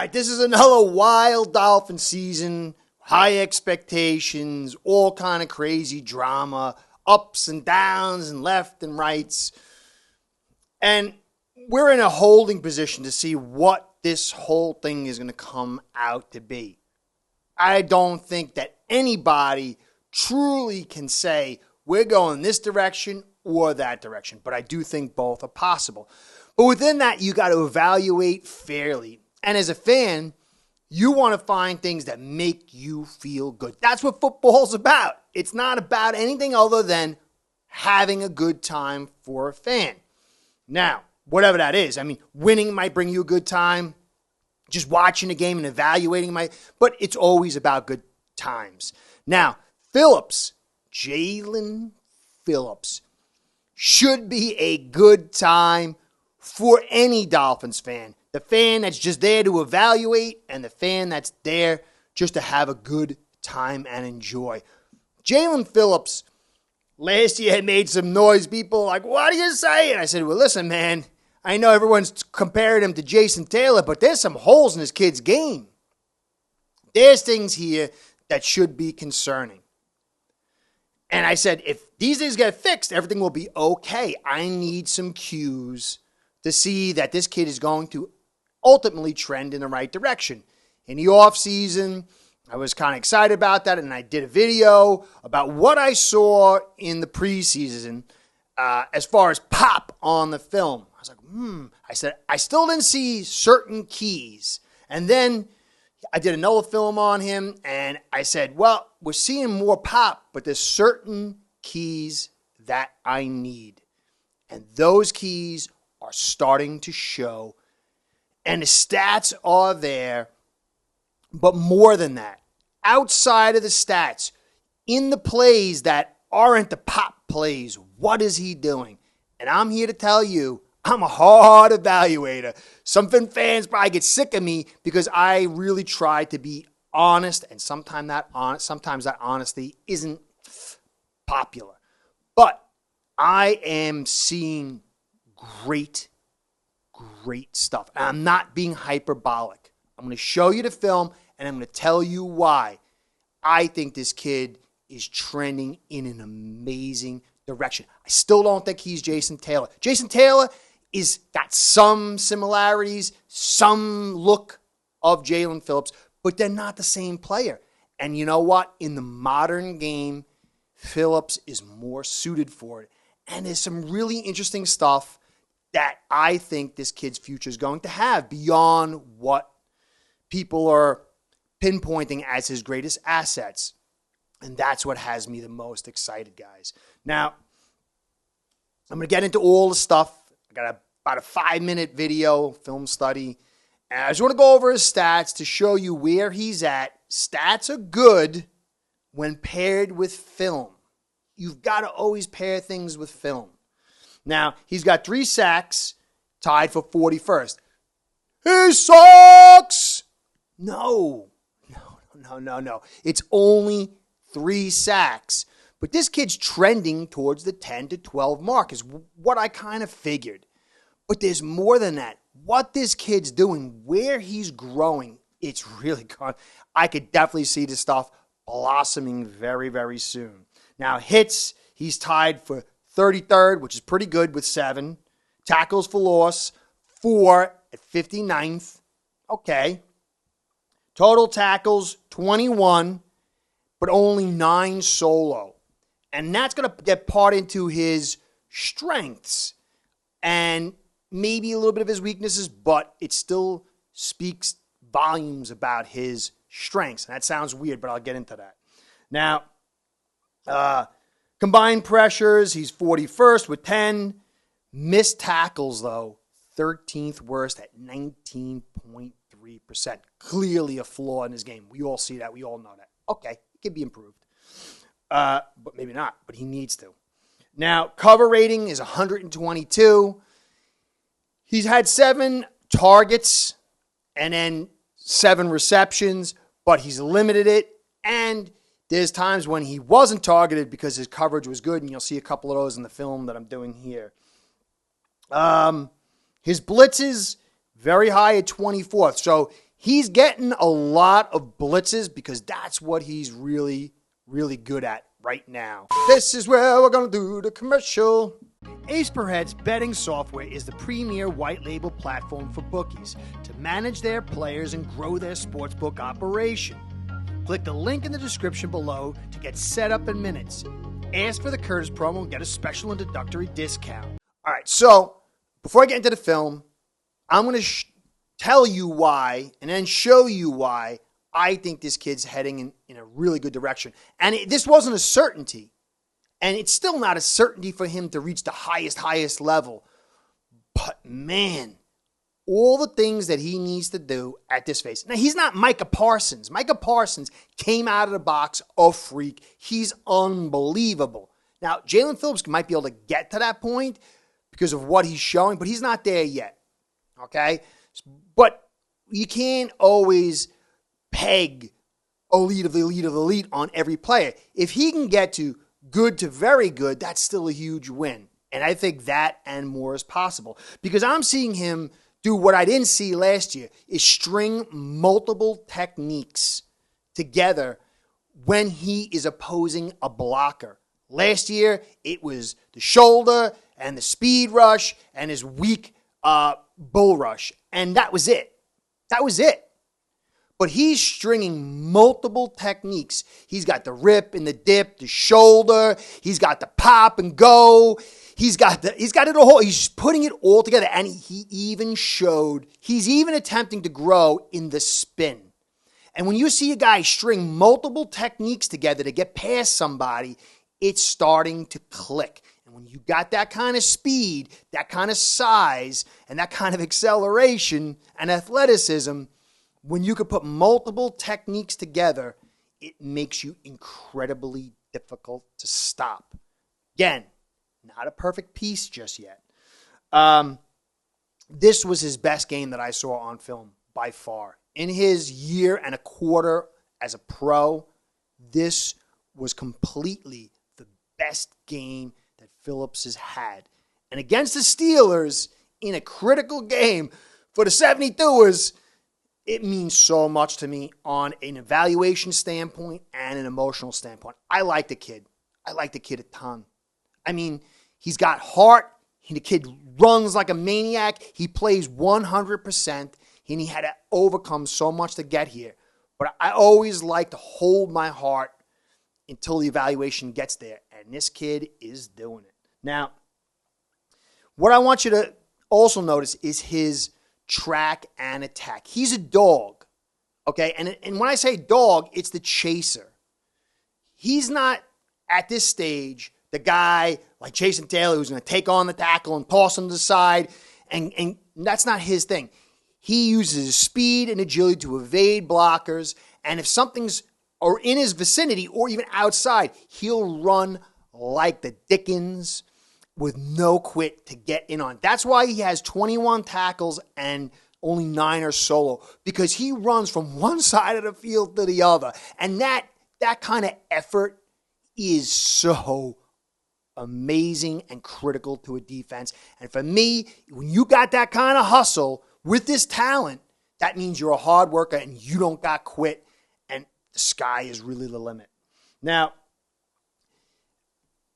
right, this is another wild Dolphin season. High expectations, all kind of crazy drama, ups and downs and left and rights. And we're in a holding position to see what this whole thing is going to come out to be. I don't think that anybody truly can say we're going this direction or that direction, but I do think both are possible. But within that, you got to evaluate fairly. And as a fan, you want to find things that make you feel good. That's what football's about. It's not about anything other than having a good time for a fan. Now, whatever that is, I mean, winning might bring you a good time. Just watching a game and evaluating but it's always about good times. Now, Jaelan Phillips, should be a good time for any Dolphins fan. The fan that's just there to evaluate and the fan that's there just to have a good time and enjoy. Jaelan Phillips last year had made some noise. People like, what are you saying? I said, well, listen, man, I know everyone's comparing him to Jason Taylor, but there's some holes in this kid's game. There's things here that should be concerning. And I said, if these things get fixed, everything will be okay. I need some cues to see that this kid is going to ultimately trend in the right direction. In the offseason, I was kind of excited about that, and I did a video about what I saw in the preseason as far as pop on the film. I was like, I said, I still didn't see certain keys. And then I did another film on him, and I said, well, we're seeing more pop, but there's certain keys that I need. And those keys are starting to show, and the stats are there. But more than that, outside of the stats, in the plays that aren't the pop plays, what is he doing? And I'm here to tell you, I'm a hard evaluator. Some fans probably get sick of me because I really try to be honest, and sometimes that honesty isn't popular. But I am seeing great stuff. And I'm not being hyperbolic. I'm going to show you the film, and I'm going to tell you why I think this kid is trending in an amazing direction. I still don't think he's Jason Taylor. Jason Taylor is got some similarities, some look of Jaelan Phillips, but they're not the same player. And you know what? In the modern game, Phillips is more suited for it. And there's some really interesting stuff that I think this kid's future is going to have beyond what people are pinpointing as his greatest assets. And that's what has me the most excited, guys. Now, I'm going to get into all the stuff. I got about a 5-minute video, film study. And I just want to go over his stats to show you where he's at. Stats are good when paired with film. You've got to always pair things with film. Now, he's got 3 sacks, tied for 41st. He sucks! No. It's only 3 sacks. But this kid's trending towards the 10 to 12 mark is what I kind of figured. But there's more than that. What this kid's doing, where he's growing, it's really gone. I could definitely see this stuff blossoming very, very soon. Now, hits, he's tied for 33rd, which is pretty good with 7. Tackles for loss, 4 at 59th. Okay. Total tackles, 21, but only 9 solo. And that's going to get part into his strengths and maybe a little bit of his weaknesses, but it still speaks volumes about his strengths. And that sounds weird, but I'll get into that. Now, combined pressures, he's 41st with 10. Missed tackles, though, 13th worst at 19.3%. Clearly a flaw in his game. We all see that. We all know that. Okay, it can be improved. But maybe not, but he needs to. Now, cover rating is 122. He's had 7 targets and then 7 receptions, but he's limited it. And there's times when he wasn't targeted because his coverage was good, and you'll see a couple of those in the film that I'm doing here. His blitzes, very high at 24th. So He's getting a lot of blitzes because that's what he's really, really good at right now. This is where we're going to do the commercial. Ace Per Head's betting software is the premier white label platform for bookies to manage their players and grow their sportsbook operation. Click the link in the description below to get set up in minutes. Ask for the Curtis promo and get a special introductory discount. All right, so before I get into the film, I'm going to tell you why and then show you why I think this kid's heading in a really good direction. And this wasn't a certainty. And it's still not a certainty for him to reach the highest level. But man, all the things that he needs to do at this phase. Now, he's not Micah Parsons. Micah Parsons came out of the box a freak. He's unbelievable. Now, Jaelan Phillips might be able to get to that point because of what he's showing, but he's not there yet. Okay? But you can't always peg elite of the elite of the elite on every player. If he can get to good to very good, that's still a huge win. And I think that and more is possible. Because I'm seeing him do what I didn't see last year, is string multiple techniques together when he is opposing a blocker. Last year, it was the shoulder and the speed rush and his weak bull rush. And that was it. That was it. But he's stringing multiple techniques. He's got the rip and the dip, the shoulder. He's got the pop and go. He's got it all. He's putting it all together. And he's even attempting to grow in the spin. And when you see a guy string multiple techniques together to get past somebody, it's starting to click. And when you got that kind of speed, that kind of size, and that kind of acceleration and athleticism, when you could put multiple techniques together, it makes you incredibly difficult to stop. Again, not a perfect piece just yet. This was his best game that I saw on film by far. In his year and a quarter as a pro, this was completely the best game that Phillips has had. And against the Steelers, in a critical game for the 72ers, it means so much to me on an evaluation standpoint and an emotional standpoint. I like the kid. I like the kid a ton. I mean, he's got heart. The kid runs like a maniac. He plays 100%, and he had to overcome so much to get here. But I always like to hold my heart until the evaluation gets there, and this kid is doing it. Now, what I want you to also notice is his track and attack. He's a dog, okay? And when I say dog, it's the chaser. He's not, at this stage, the guy like Jason Taylor who's going to take on the tackle and toss him to the side, and that's not his thing. He uses his speed and agility to evade blockers, and if something's or in his vicinity or even outside, he'll run like the Dickens with no quit to get in on. That's why he has 21 tackles and only 9 are solo, because he runs from one side of the field to the other. And that kind of effort is so amazing and critical to a defense. And for me, when you got that kind of hustle with this talent, that means you're a hard worker and you don't got quit, and the sky is really the limit. Now,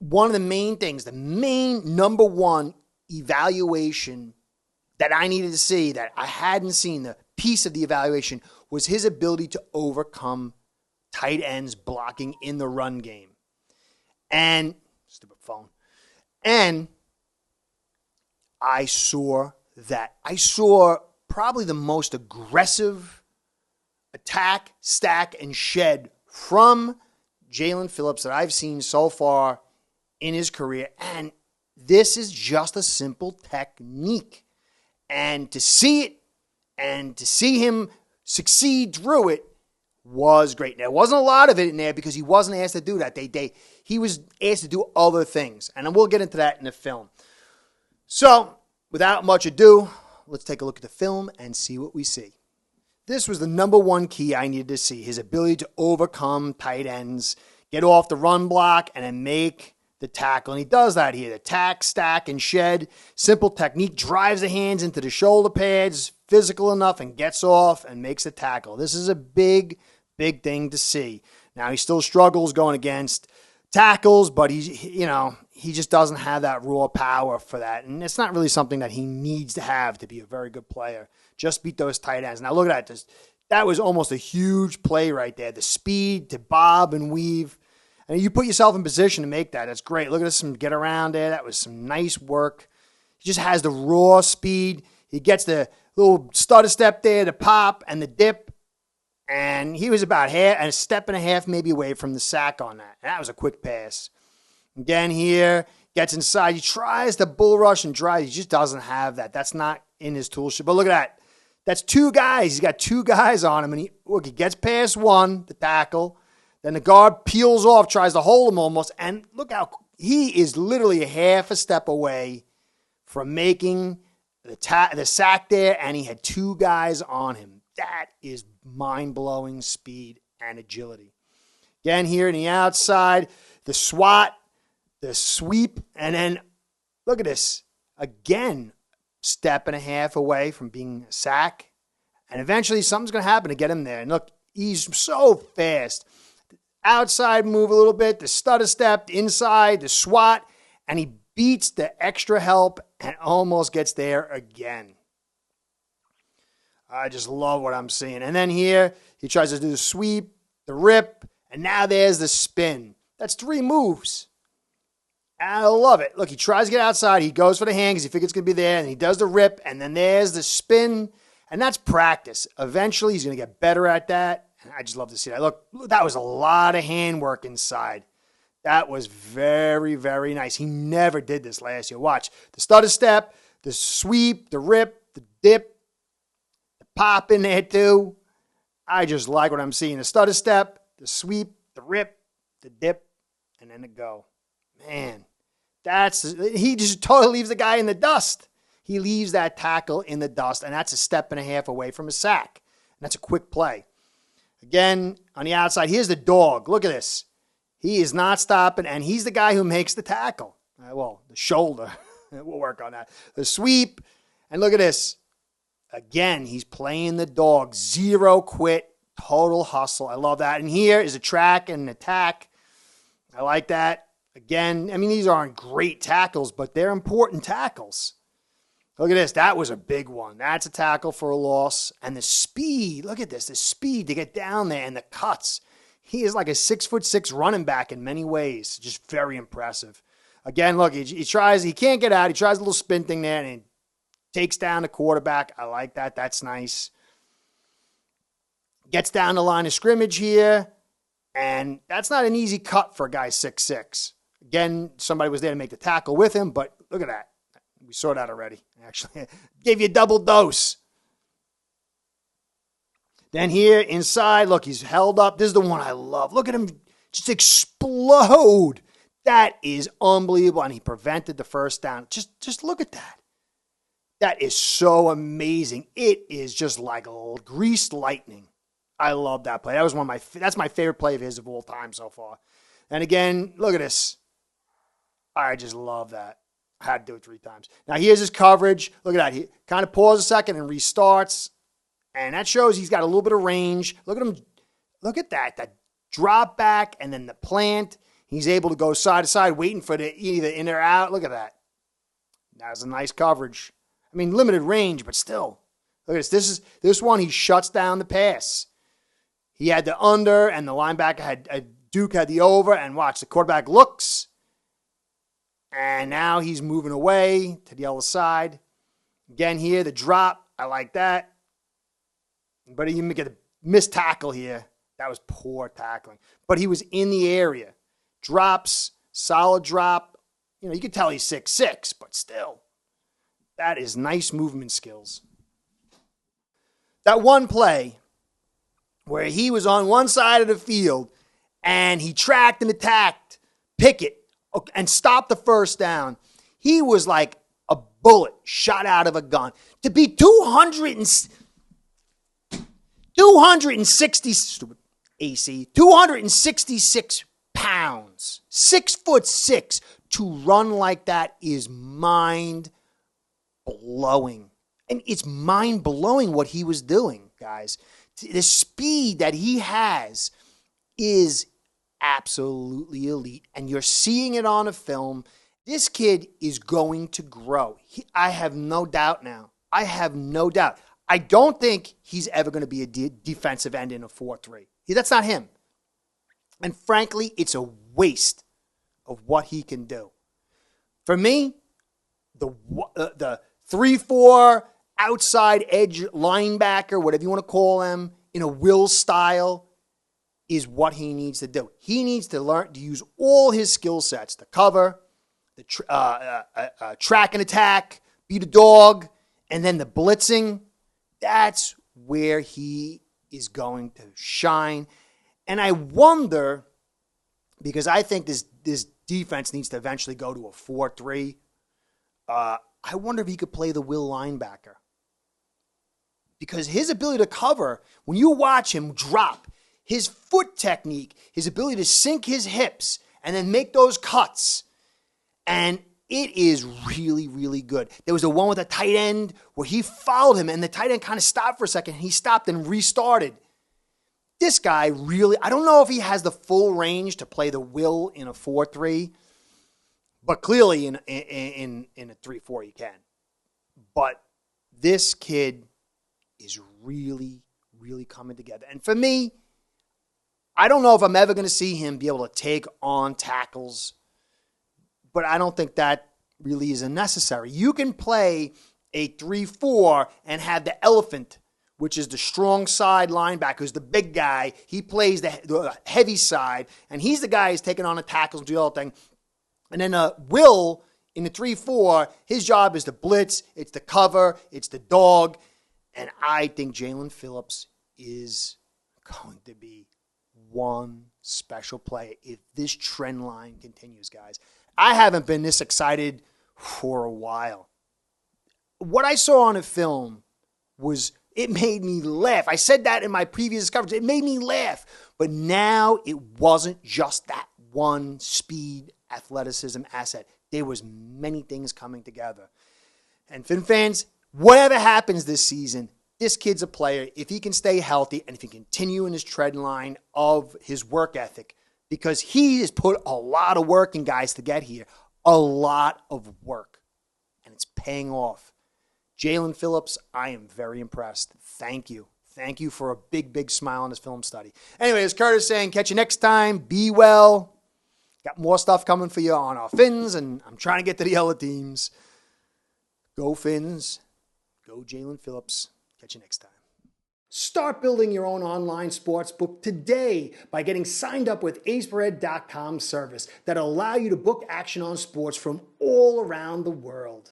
one of the main things, the main number one evaluation that I needed to see that I hadn't seen, the piece of the evaluation, was his ability to overcome tight ends blocking in the run game. And, stupid phone. And I saw that. I saw probably the most aggressive attack, stack, and shed from Jaelan Phillips that I've seen so far in his career. And this is just a simple technique. And to see it and to see him succeed through it was great. There wasn't a lot of it in there because he wasn't asked to do that. He was asked to do other things. And we'll get into that in the film. So, without much ado, let's take a look at the film and see what we see. This was the number one key I needed to see, his ability to overcome tight ends, get off the run block, and then make the tackle. And he does that here. Attack, stack, and shed. Simple technique. Drives the hands into the shoulder pads. physical enough and gets off and makes a tackle. This is a big, big thing to see. Now, he still struggles going against tackles, but he just doesn't have that raw power for that. And it's not really something that he needs to have to be a very good player. Just beat those tight ends. Now, look at that. That was almost a huge play right there. The speed to bob and weave. And you put yourself in position to make that. That's great. Look at this, some get around there. That was some nice work. He just has the raw speed. He gets the little stutter step there, the pop and the dip. And he was about a step and a half maybe away from the sack on that. And that was a quick pass. Again here, gets inside. He tries to bull rush and drive. He just doesn't have that. That's not in his tool shed. But look at that. That's two guys. He's got two guys on him. And he gets past one, the tackle. Then the guard peels off, tries to hold him almost. And look how he is literally a half a step away from making the sack there. And he had two guys on him. That is mind-blowing speed and agility. Again, here in the outside, the swat, the sweep, and then look at this. Again, step and a half away from being a sack. And eventually something's going to happen to get him there. And look, he's so fast. Outside move a little bit, the stutter step, inside, the swat, and he beats the extra help and almost gets there again. I just love what I'm seeing. And then here, he tries to do the sweep, the rip, and now there's the spin. That's three moves. I love it. Look, he tries to get outside. He goes for the hand because he figures it's going to be there, and he does the rip, and then there's the spin, and that's practice. Eventually, he's going to get better at that, and I just love to see that. Look, that was a lot of handwork inside. That was very, very nice. He never did this last year. Watch. The stutter step, the sweep, the rip, the dip, pop in there too. I just like what I'm seeing. The stutter step, the sweep, the rip, the dip, and then the go. Man, he just totally leaves the guy in the dust. He leaves that tackle in the dust, and that's a step and a half away from a sack. And that's a quick play. Again, on the outside, here's the dog. Look at this. He is not stopping, and he's the guy who makes the tackle. The shoulder. We'll work on that. The sweep, and look at this. Again, he's playing the dog. Zero quit, total hustle. I love that. And here is a track and an attack. I like that. Again, these aren't great tackles, but they're important tackles. Look at this. That was a big one. That's a tackle for a loss. And the speed, look at this, the speed to get down there and the cuts. He is like a 6'6" running back in many ways. Just very impressive. Again, look, he can't get out. He tries a little spin thing there and takes down the quarterback. I like that. That's nice. Gets down the line of scrimmage here. And that's not an easy cut for a guy 6'6". Again, somebody was there to make the tackle with him, but look at that. We saw that already, actually. Gave you a double dose. Then here inside, look, he's held up. This is the one I love. Look at him just explode. That is unbelievable. And he prevented the first down. Just look at that. That is so amazing. It is just like greased lightning. I love that play. That was that's my favorite play of his of all time so far. And again, look at this. I just love that. I had to do it 3 times. Now here's his coverage. Look at that. He kind of pauses a second and restarts. And that shows he's got a little bit of range. Look at him. Look at that. That drop back and then the plant. He's able to go side to side, waiting for the either in or out. Look at that. That was a nice coverage. Limited range, but still. Look at this. This one, he shuts down the pass. He had the under, and the linebacker Duke had the over, and watch, the quarterback looks, and now he's moving away to the other side. Again here, the drop, I like that. But he get a missed tackle here. That was poor tackling. But he was in the area. Drops, solid drop. You could tell he's 6'6", but still. That is nice movement skills. That one play where he was on one side of the field and he tracked and attacked Pickett and stopped the first down. He was like a bullet shot out of a gun. To be 266 pounds, 6'6", to run like that is mind-blowing. And it's mind-blowing what he was doing, guys. The speed that he has is absolutely elite, and you're seeing it on a film. This kid is going to grow. I have no doubt now. I have no doubt. I don't think he's ever going to be a defensive end in a 4-3. That's not him. And frankly, it's a waste of what he can do. For me, the 3-4 outside edge linebacker, whatever you want to call him, in a will style, is what he needs to do. He needs to learn to use all his skill sets: the cover, the track and attack, beat a dog, and then the blitzing. That's where he is going to shine. And I wonder, because I think this defense needs to eventually go to a 4-3, I wonder if he could play the will linebacker. Because his ability to cover, when you watch him drop, his foot technique, his ability to sink his hips and then make those cuts, and it is really, really good. There was the one with a tight end where he followed him and the tight end kind of stopped for a second. He stopped and restarted. This guy really, I don't know if he has the full range to play the will in a 4-3, but clearly in a 3-4 he can. But this kid is really, really coming together. And for me, I don't know if I'm ever going to see him be able to take on tackles, but I don't think that really is necessary. You can play a 3-4 and have the elephant, which is the strong side linebacker, who's the big guy. He plays the heavy side, and he's the guy who's taking on the tackles and do the whole thing. And then Will, in the 3-4, his job is to blitz, it's the cover, it's the dog. And I think Jaelan Phillips is going to be one special play if this trend line continues, guys. I haven't been this excited for a while. What I saw on a film it made me laugh. I said that in my previous coverage. It made me laugh. But now it wasn't just that one speed, athleticism asset. There was many things coming together. And Fin fans, whatever happens this season, this kid's a player. If he can stay healthy and if he can continue in his trend line of his work ethic, because he has put a lot of work in, guys, to get here. A lot of work. And it's paying off. Jaelan Phillips, I am very impressed. Thank you. Thank you for a big, big smile on this film study. Anyway, as Curtis saying, catch you next time. Be well. Got more stuff coming for you on our Fins, and I'm trying to get to the other teams. Go Fins. Go Jaelan Phillips. Catch you next time. Start building your own online sportsbook today by getting signed up with aceperhead.com service that'll allow you to book action on sports from all around the world.